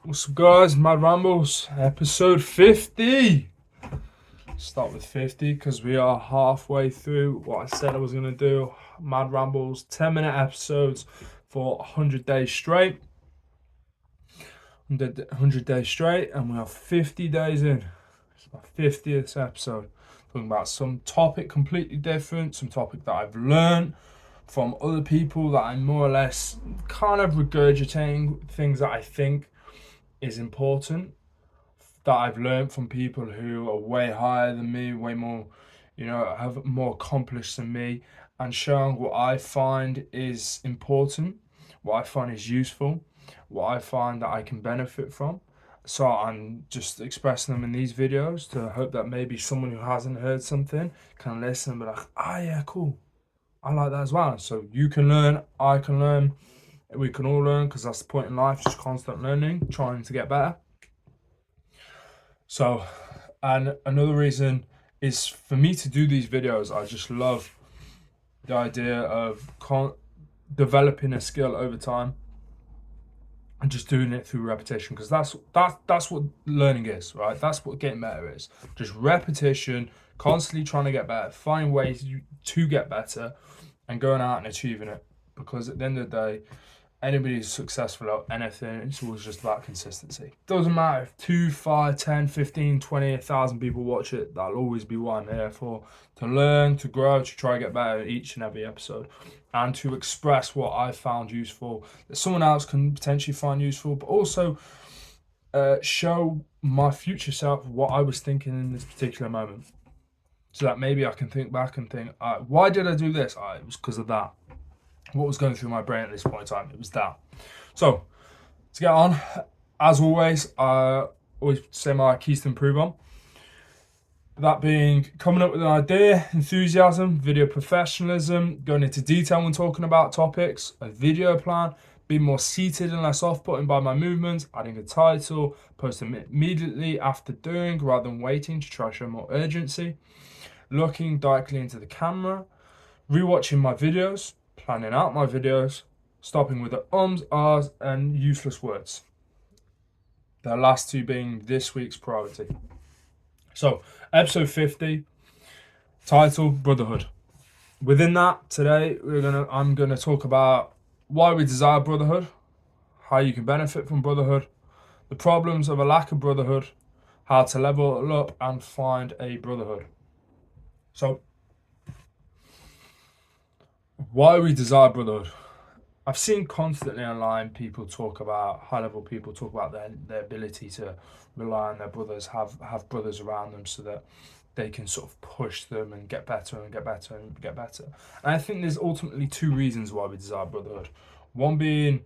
What's up, guys? Mad Rambles, episode 50. Start with 50 because we are halfway through what I said I was going to do. Mad Rambles, 10-minute episodes for 100 days straight. 100 days straight, and we are 50 days in. It's my 50th episode. Talking about some topic completely different, some topic that I've learned from other people that I'm more or less kind of regurgitating things that I think is important, that I've learned from people who are way higher than me, way more, have more accomplished than me, and showing what I find is important, what I find is useful, what I find that I can benefit from. So I'm just expressing them in these videos to hope that maybe someone who hasn't heard something can listen and be like, yeah, cool. I like that as well. So you can learn, I can learn, we can all learn, because that's the point in life, just constant learning, trying to get better. So, and another reason is for me to do these videos, I just love the idea of developing a skill over time and just doing it through repetition, because that's what learning is, right? That's what getting better is. Just repetition, constantly trying to get better, find ways to get better and going out and achieving it. Because at the end of the day, anybody who's successful at anything, it's always just about consistency. Doesn't matter if 2, 5, 10, 15, 20, 1,000 people watch it, that'll always be what I'm here for. To learn, to grow, to try to get better each and every episode. And to express what I found useful, that someone else can potentially find useful, but also show my future self what I was thinking in this particular moment. So that maybe I can think back and think, why did I do this? It was because of that. What was going through my brain at this point in time? It was that. So, to get on, as always, I always say my keys to improve on. That being coming up with an idea, enthusiasm, video professionalism, going into detail when talking about topics, a video plan, being more seated and less off-putting by my movements, adding a title, posting immediately after doing rather than waiting to try to show more urgency, looking directly into the camera, rewatching my videos, planning out my videos, stopping with the ums, ahs, and useless words. The last two being this week's priority. So, episode 50, title Brotherhood. Within that, today I'm gonna talk about why we desire brotherhood, how you can benefit from brotherhood, the problems of a lack of brotherhood, how to level up and find a brotherhood. So, why we desire brotherhood. I've seen constantly online people talk about, high-level people talk about their ability to rely on their brothers, have brothers around them so that they can sort of push them and get better and get better and get better. And I think there's ultimately two reasons why we desire brotherhood. One being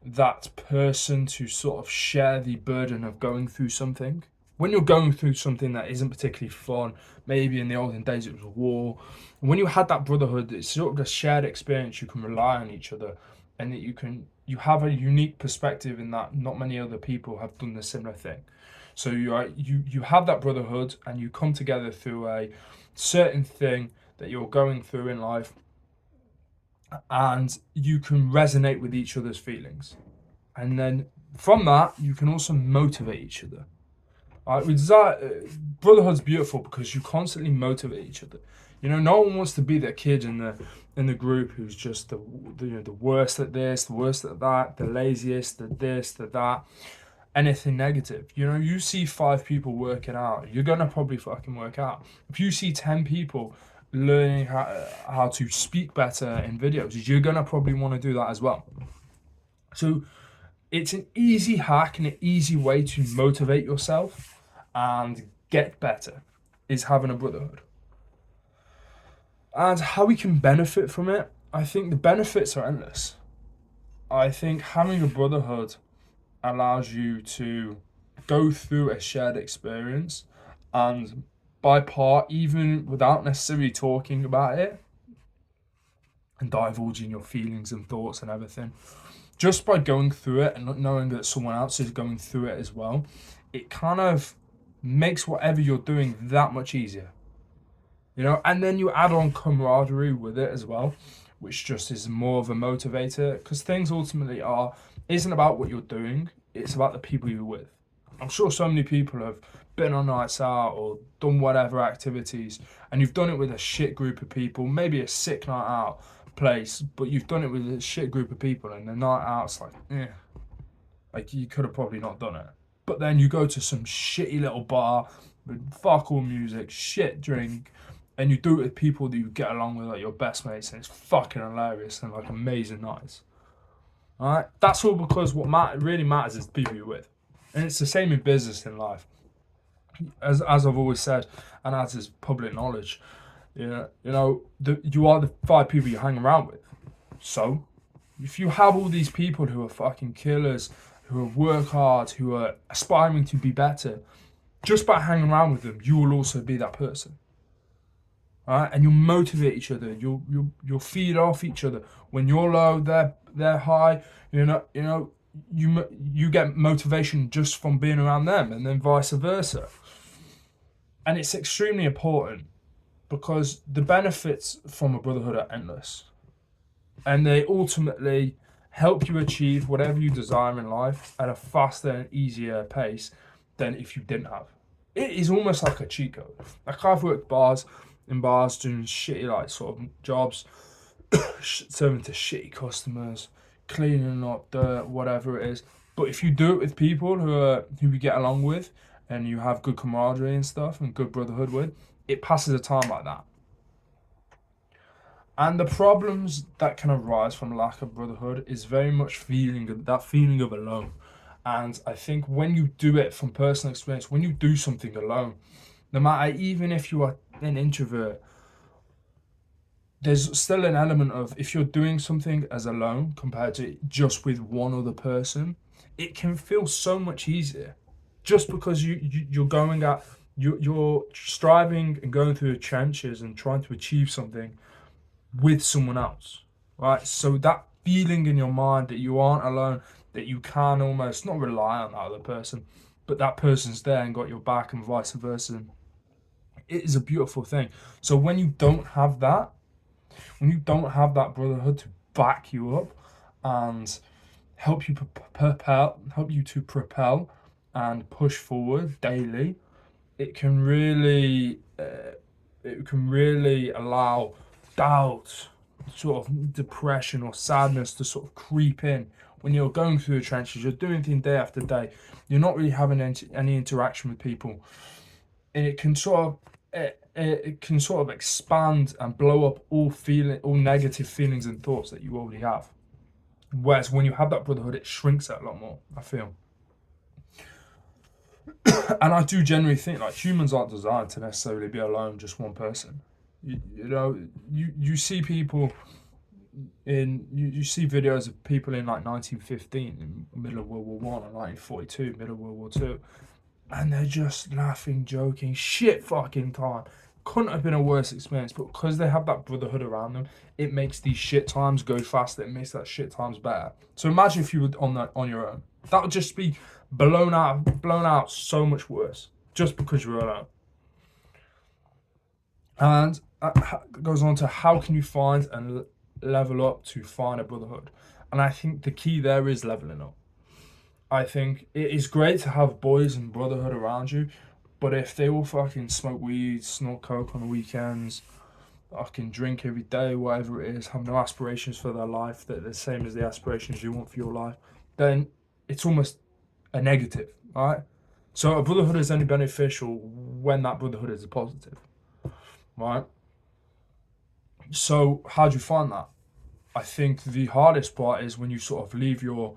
that person to sort of share the burden of going through something. When you're going through something that isn't particularly fun, maybe in the olden days it was a war, when you had that brotherhood, it's sort of a shared experience. You can rely on each other, and that you have a unique perspective in that not many other people have done the similar thing. So you have that brotherhood, and you come together through a certain thing that you're going through in life, and you can resonate with each other's feelings, and then from that you can also motivate each other. Brotherhood's beautiful because you constantly motivate each other. No one wants to be that kid in the group who's just the worst at this, the worst at that, the laziest, the this, the that, anything negative. You see 5 people working out, you're gonna probably fucking work out. If you see 10 people learning how to speak better in videos, you're gonna probably want to do that as well. So it's an easy hack and an easy way to motivate yourself and get better, is having a brotherhood. And how we can benefit from it, I think the benefits are endless. I think having a brotherhood allows you to go through a shared experience, and by part, even without necessarily talking about it and divulging your feelings and thoughts and everything, just by going through it and not knowing that someone else is going through it as well, it kind of makes whatever you're doing that much easier. And then you add on camaraderie with it as well, which just is more of a motivator, because things ultimately isn't about what you're doing, it's about the people you're with. I'm sure so many people have been on nights out or done whatever activities, and you've done it with a shit group of people, maybe a sick night out place, but you've done it with a shit group of people, and the night out's like, like you could have probably not done it. But then you go to some shitty little bar with fuck all music, shit drink, and you do it with people that you get along with, like your best mates, and it's fucking hilarious and like amazing nights. Alright? That's all because what really matters is the people you're with. And it's the same in business in life. As I've always said, and as is public knowledge, you are the 5 people you hang around with. So, if you have all these people who are fucking killers, who work hard, who are aspiring to be better, just by hanging around with them, you will also be that person. Alright? And you'll motivate each other. You'll feed off each other. When you're low, they're high. You get motivation just from being around them, and then vice versa. And it's extremely important because the benefits from a brotherhood are endless, and they ultimately help you achieve whatever you desire in life at a faster and easier pace than if you didn't have. It is almost like a cheat code. Like I've worked in bars doing shitty like sort of jobs, serving to shitty customers, cleaning up dirt, whatever it is. But if you do it with people who you get along with, and you have good camaraderie and stuff and good brotherhood with, it passes a time like that. And the problems that can arise from lack of brotherhood is very much that feeling of alone. And I think when you do it from personal experience, when you do something alone, no matter, even if you are an introvert, there's still an element of, if you're doing something as alone compared to just with one other person, it can feel so much easier. Just because you're striving and going through the trenches and trying to achieve something with someone else, right? So that feeling in your mind that you aren't alone, that you can almost not rely on that other person, but that person's there and got your back, and vice versa. It is a beautiful thing. So when you don't have that brotherhood to back you up and help you to propel and push forward daily, it can really allow doubt, sort of depression or sadness to sort of creep in when you're going through the trenches. You're doing things day after day. You're not really having any interaction with people, and it can sort of expand and blow up all negative feelings and thoughts that you already have. Whereas when you have that brotherhood, it shrinks it a lot more, I feel. And I do generally think like humans aren't designed to necessarily be alone, just one person. You see people you see videos of people in like 1915, in the middle of World War One, or 1942, middle of World War Two, and they're just laughing, joking, shit fucking time. Couldn't have been a worse experience, but because they have that brotherhood around them, it makes these shit times go faster. It makes that shit times better. So imagine if you were on your own. That would just be blown out so much worse, just because you're alone. And it goes on to, how can you find and level up to find a brotherhood? And I think the key there is leveling up. I think it is great to have boys and brotherhood around you, but if they all fucking smoke weed, snort coke on the weekends, fucking drink every day, whatever it is, have no aspirations for their life that are the same as the aspirations you want for your life, then it's almost a negative, right? So a brotherhood is only beneficial when that brotherhood is a positive, right? So how do you find that? I think the hardest part is when you sort of you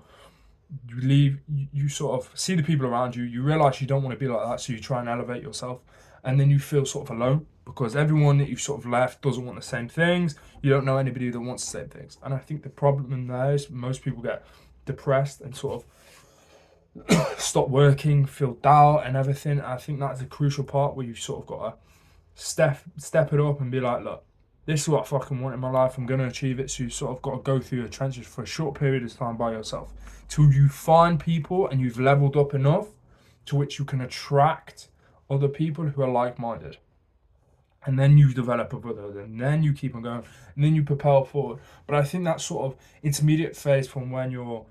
sort of see the people around you, you realize you don't want to be like that, so you try and elevate yourself, and then you feel sort of alone because everyone that you've sort of left doesn't want the same things. You don't know anybody that wants the same things. And I think the problem in there is most people get depressed and sort of stop working, feel doubt and everything. And I think that's a crucial part where you've sort of got to step it up and be like, look, this is what I fucking want in my life. I'm going to achieve it. So you sort of got to go through the trenches for a short period of time by yourself till you find people and you've leveled up enough to which you can attract other people who are like-minded. And then you develop a brotherhood, and then you keep on going, and then you propel forward. But I think that sort of intermediate phase from when you're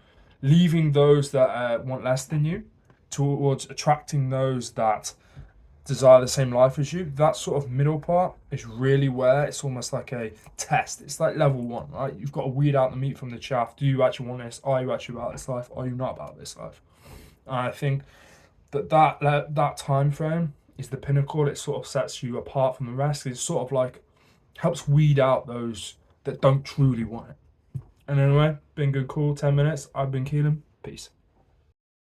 leaving those that want less than you towards attracting those that desire the same life as you. That sort of middle part is really where it's almost like a test. It's like level 1, right? You've got to weed out the meat from the chaff. Do you actually want this? Are you actually about this life? Are you not about this life? And I think that time frame is the pinnacle. It sort of sets you apart from the rest. It sort of like helps weed out those that don't truly want it. And anyway, been good, cool 10 minutes. I've been Keelan. Peace.